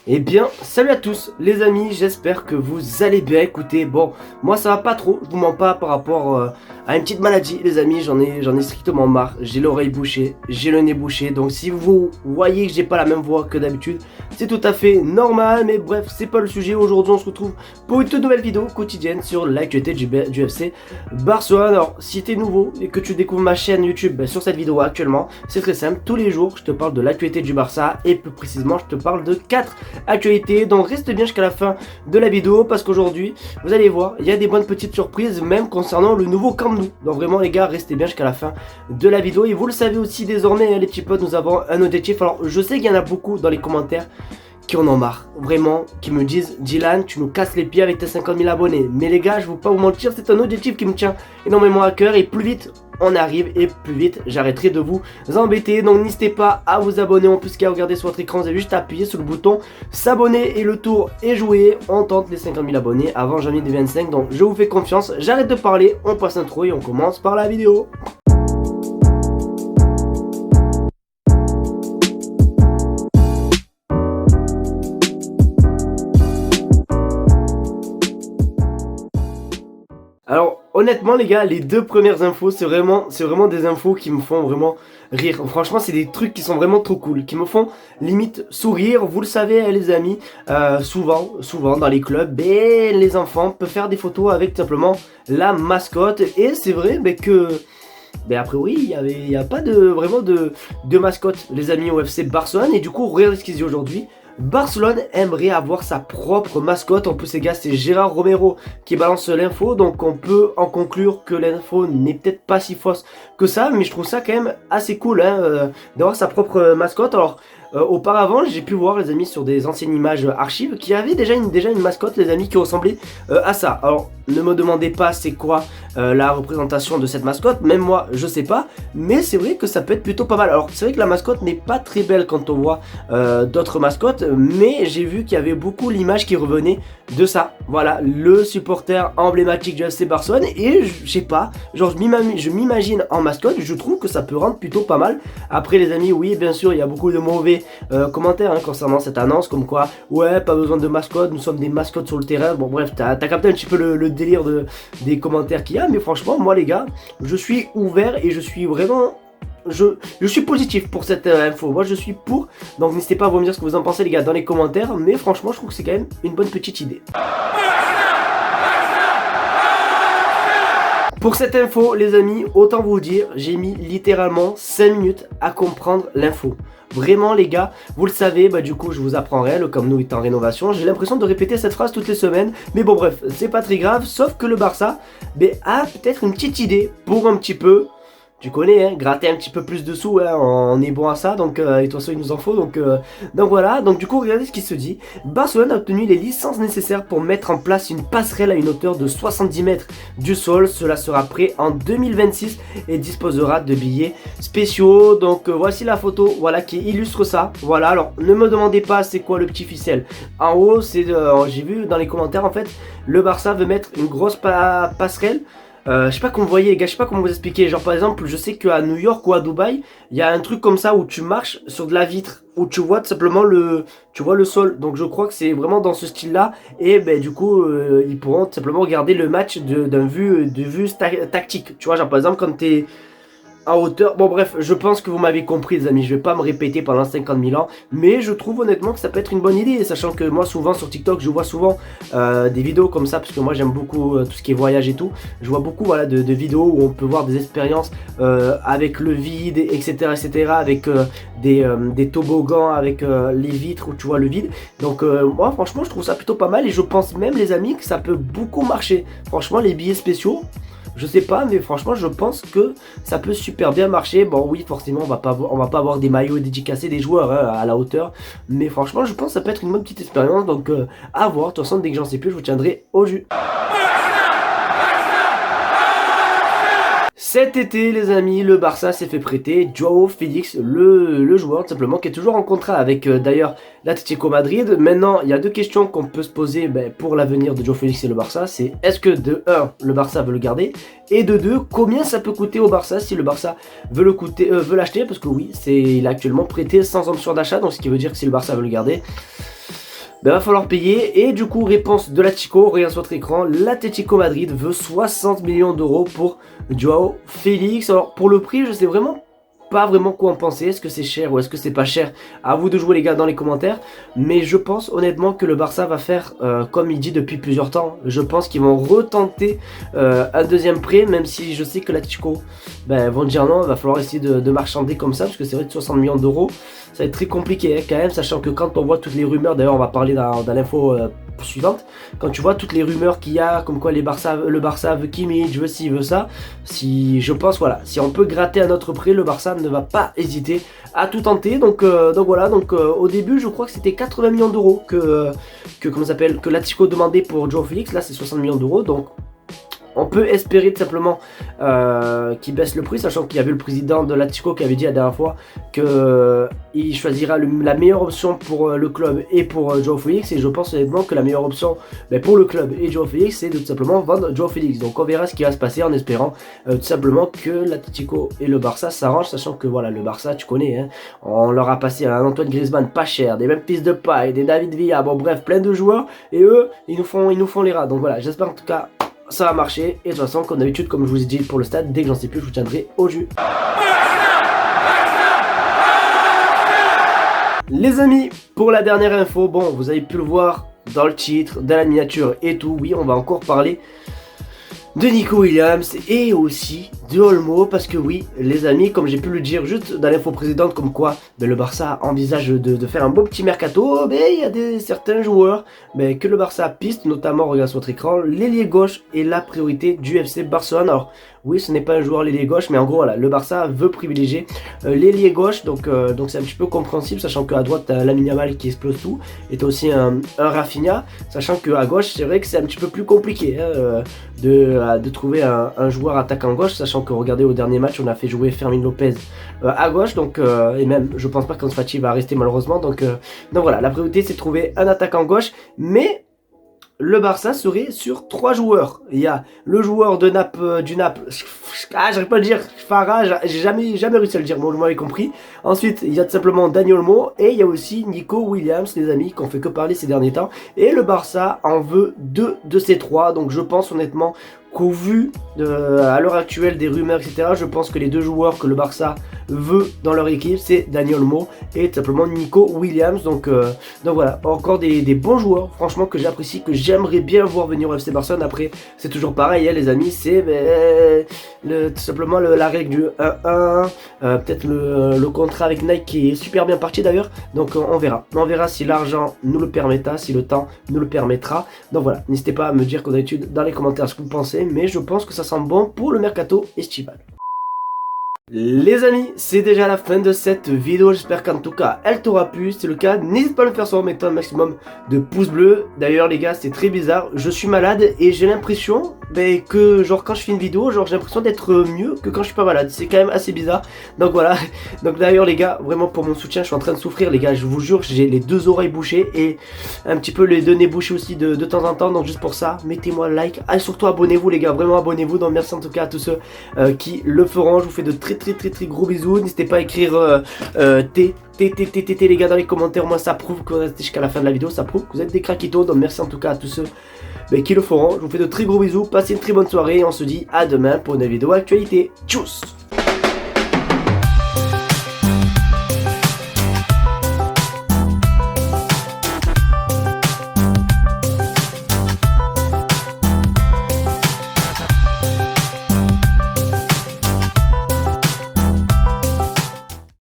Eh bien, salut à tous les amis, j'espère que vous allez bien. Écoutez, bon, moi ça va pas trop, je vous mens pas par rapport à une petite maladie les amis, j'en ai strictement marre. J'ai l'oreille bouchée, j'ai le nez bouché, donc si vous voyez que j'ai pas la même voix que d'habitude, c'est tout à fait normal, mais bref, c'est pas le sujet. Aujourd'hui on se retrouve pour une toute nouvelle vidéo quotidienne sur l'actualité du FC Barcelone. Alors, si t'es nouveau et que tu découvres ma chaîne YouTube sur cette vidéo actuellement, c'est très simple, tous les jours je te parle de l'actualité du Barça et plus précisément je te parle de 4 actualité, donc reste bien jusqu'à la fin de la vidéo parce qu'aujourd'hui vous allez voir il y a des bonnes petites surprises même concernant le nouveau Camp Nou. Donc vraiment les gars, restez bien jusqu'à la fin de la vidéo. Et vous le savez aussi désormais les petits potes, nous avons un objectif. Alors je sais qu'il y en a beaucoup dans les commentaires qui en ont marre, vraiment, qui me disent Dylan, tu nous casses les pieds avec tes 50 000 abonnés. Mais les gars, je ne vais pas vous mentir, c'est un objectif qui me tient énormément à cœur et plus vite on arrive et plus vite j'arrêterai de vous embêter. Donc n'hésitez pas à vous abonner, en plus qu'à regarder sur votre écran, vous avez juste à appuyer sur le bouton s'abonner et le tour est joué. On tente les 50 000 abonnés avant janvier 2025, donc je vous fais confiance, j'arrête de parler, on passe l'intro et on commence par la vidéo. Alors honnêtement les gars, les deux premières infos c'est vraiment des infos qui me font vraiment rire. Franchement c'est des trucs qui sont vraiment trop cool, qui me font limite sourire. Vous le savez les amis, souvent dans les clubs, les enfants peuvent faire des photos avec simplement la mascotte. Et c'est vrai que a priori il n'y a pas vraiment de mascotte les amis au FC Barcelone. Et du coup regardez ce qu'ils disent aujourd'hui. Barcelone aimerait avoir sa propre mascotte. En plus les gars, c'est Gérard Romero qui balance l'info, donc on peut en conclure que l'info n'est peut-être pas si fausse que ça, mais je trouve ça quand même assez cool d'avoir sa propre mascotte. Alors auparavant j'ai pu voir les amis sur des anciennes images archives qui avaient déjà une mascotte les amis qui ressemblait à ça. Alors ne me demandez pas c'est quoi la représentation de cette mascotte, même moi je sais pas, mais c'est vrai que ça peut être plutôt pas mal. Alors c'est vrai que la mascotte n'est pas très belle quand on voit d'autres mascottes, mais j'ai vu qu'il y avait beaucoup l'image qui revenait de ça. Voilà, le supporter emblématique du FC Barcelone. Et je sais pas, genre je m'imagine en mascotte, je trouve que ça peut rendre plutôt pas mal. Après les amis, oui bien sûr il y a beaucoup de mauvais commentaires concernant cette annonce, comme quoi ouais pas besoin de mascotte, nous sommes des mascottes sur le terrain. Bon bref, t'as capté un petit peu le délire des commentaires qu'il y a, mais franchement moi les gars, je suis ouvert et je suis vraiment je suis positif pour cette info. Moi je suis pour, donc n'hésitez pas à vous me dire ce que vous en pensez les gars dans les commentaires, mais franchement je trouve que c'est quand même une bonne petite idée. Pour cette info les amis, autant vous dire, j'ai mis littéralement 5 minutes à comprendre l'info. Vraiment les gars, vous le savez, du coup je vous apprendrai, le Camp Nou est en rénovation. J'ai l'impression de répéter cette phrase toutes les semaines, mais bon bref, c'est pas très grave. Sauf que le Barça a peut-être une petite idée pour un petit peu, tu connais, gratter un petit peu plus de sous, on est bon à ça, donc et de toute façon il nous en faut, donc voilà. Donc du coup regardez ce qui se dit. Barcelone a obtenu les licences nécessaires pour mettre en place une passerelle à une hauteur de 70 mètres du sol. Cela sera prêt en 2026 et disposera de billets spéciaux. Donc voici la photo, voilà, qui illustre ça. Voilà, alors ne me demandez pas c'est quoi le petit ficelle. En haut c'est j'ai vu dans les commentaires en fait, le Barça veut mettre une grosse passerelle. Je sais pas comment vous voyez les gars, je sais pas comment vous expliquer. Genre par exemple, je sais qu'à New York ou à Dubaï, il y a un truc comme ça où tu marches sur de la vitre, où tu vois tout simplement tu vois le sol. Donc je crois que c'est vraiment dans ce style là. Et du coup ils pourront tout simplement regarder le match de vue tactique. Tu vois, genre par exemple quand t'es à hauteur. Bon bref, je pense que vous m'avez compris les amis, je vais pas me répéter pendant 50 000 ans, mais je trouve honnêtement que ça peut être une bonne idée, sachant que moi souvent sur TikTok je vois souvent des vidéos comme ça, parce que moi j'aime beaucoup tout ce qui est voyage et tout. Je vois beaucoup voilà, de vidéos où on peut voir des expériences avec le vide, etc. avec des toboggans, avec les vitres où tu vois le vide. Donc moi franchement je trouve ça plutôt pas mal, et je pense même les amis que ça peut beaucoup marcher. Franchement les billets spéciaux, je sais pas, mais franchement je pense que ça peut super bien marcher. Bon oui forcément on va pas avoir des maillots dédicacés des joueurs à la hauteur, mais franchement je pense que ça peut être une bonne petite expérience. Donc à voir, de toute façon dès que j'en sais plus je vous tiendrai au jus. Cet été les amis, le Barça s'est fait prêter Joao Félix, le joueur tout simplement, qui est toujours en contrat avec d'ailleurs l'Atlético Madrid. Maintenant il y a deux questions qu'on peut se poser pour l'avenir de Joao Félix et le Barça. C'est est-ce que de 1 le Barça veut le garder, et de 2 combien ça peut coûter au Barça si le Barça veut l'acheter, parce que oui il est actuellement prêté sans option d'achat, donc ce qui veut dire que si le Barça veut le garder, ben, va falloir payer. Et du coup, réponse de l'Atlético, regarde sur votre écran, l'Atlético Madrid veut 60 millions d'euros pour Joao Félix. Alors pour le prix, je sais vraiment pas vraiment quoi en penser, est-ce que c'est cher ou est-ce que c'est pas cher, à vous de jouer les gars dans les commentaires, mais je pense honnêtement que le Barça va faire comme il dit depuis plusieurs temps, je pense qu'ils vont retenter un deuxième prêt, même si je sais que l'Atlético vont dire non, il va falloir essayer de marchander comme ça, parce que c'est vrai que 60 millions d'euros, ça va être très compliqué hein, quand même, sachant que quand on voit toutes les rumeurs, d'ailleurs on va parler dans l'info suivante, quand tu vois toutes les rumeurs qu'il y a, comme quoi le Barça veut Kimmich, veut ci, veut ça, si je pense voilà, si on peut gratter un autre prêt, le Barça ne va pas hésiter à tout tenter, donc voilà, au début je crois que c'était 80 millions d'euros que l'Atlético demandait pour Joao Félix, là c'est 60 millions d'euros, donc on peut espérer tout simplement qu'il baisse le prix, sachant qu'il y avait le président de l'Atlético qui avait dit la dernière fois qu'il choisira la meilleure option pour le club et pour Joao Félix. Et je pense honnêtement que la meilleure option pour le club et Joao Félix, c'est de tout simplement vendre Joao Félix. Donc on verra ce qui va se passer en espérant tout simplement que l'Atlético et le Barça s'arrangent, sachant que voilà, le Barça, tu connais, hein, on leur a passé un Antoine Griezmann pas cher, des Memphis Depay, des David Villa, bon bref, plein de joueurs, et eux, ils nous font les rats. Donc voilà, j'espère en tout cas ça va marcher, et de toute façon comme d'habitude, comme je vous ai dit pour le stade, dès que j'en sais plus je vous tiendrai au jus. Les amis, pour la dernière info, bon vous avez pu le voir dans le titre, dans la miniature et tout, oui on va encore parler de Nico Williams et aussi de Olmo, parce que oui les amis, comme j'ai pu le dire juste dans l'info précédente, comme quoi le Barça envisage de faire un beau petit mercato, mais il y a certains joueurs que le Barça piste, notamment regarde sur votre écran, l'ailier gauche est la priorité du FC Barcelone. Alors oui, ce n'est pas un joueur l'ailier gauche, mais en gros voilà, le Barça veut privilégier l'ailier gauche, donc c'est un petit peu compréhensible, sachant qu'à droite t'as Lamine Yamal qui explose tout, et t'as aussi un Rafinha, sachant qu'à gauche c'est vrai que c'est un petit peu plus compliqué hein, de trouver un joueur attaquant gauche, sachant que regardez au dernier match on a fait jouer Fermin Lopez à gauche, donc et même je pense pas qu'Ansu Fati va rester malheureusement, donc voilà, la priorité c'est de trouver un attaquant gauche, mais le Barça serait sur 3 joueurs. Il y a le joueur du Naples, j'arrive pas à le dire, Farah, j'ai jamais réussi à le dire, bon, vous m'avez compris. Ensuite, il y a tout simplement Dani Olmo, et il y a aussi Nico Williams, les amis, qu'on fait que parler ces derniers temps. Et le Barça en veut 2 de ces 3, donc je pense honnêtement qu'au vu à l'heure actuelle des rumeurs, etc., je pense que les 2 joueurs que le Barça veut dans leur équipe, c'est Dani Olmo et tout simplement Nico Williams. Donc voilà, encore des bons joueurs, franchement, que j'apprécie, que j'aimerais bien voir venir au FC Barcelone. Après, c'est toujours pareil, hein, les amis, c'est tout simplement la règle du 1-1, peut-être le contrat avec Nike qui est super bien parti d'ailleurs. Donc on verra si l'argent nous le permettra, si le temps nous le permettra. Donc voilà, n'hésitez pas à me dire comme d'habitude dans les commentaires ce que vous pensez, mais je pense que ça sent bon pour le mercato estival. Les amis, c'est déjà la fin de cette vidéo, j'espère qu'en tout cas elle t'aura plu. Si c'est le cas, n'hésite pas à le faire savoir en mettant un maximum de pouces bleus. D'ailleurs les gars, c'est très bizarre, je suis malade et j'ai l'impression que genre quand je fais une vidéo, genre j'ai l'impression d'être mieux que quand je suis pas malade. C'est quand même assez bizarre, donc voilà. Donc d'ailleurs les gars, vraiment pour mon soutien, je suis en train de souffrir les gars, je vous jure, j'ai les 2 oreilles bouchées et un petit peu les 2 nez bouchés aussi de temps en temps. Donc juste pour ça, mettez-moi le like, et surtout abonnez-vous les gars, vraiment abonnez-vous. Donc merci en tout cas à tous ceux qui le feront, je vous fais de très gros bisous. N'hésitez pas à écrire T les gars dans les commentaires, moi ça prouve que vous êtes jusqu'à la fin de la vidéo, ça prouve que vous êtes des craquitos. Donc merci en tout cas à tous ceux qui le feront, je vous fais de très gros bisous, passez une très bonne soirée et on se dit à demain pour une vidéo actualité. Tchuss.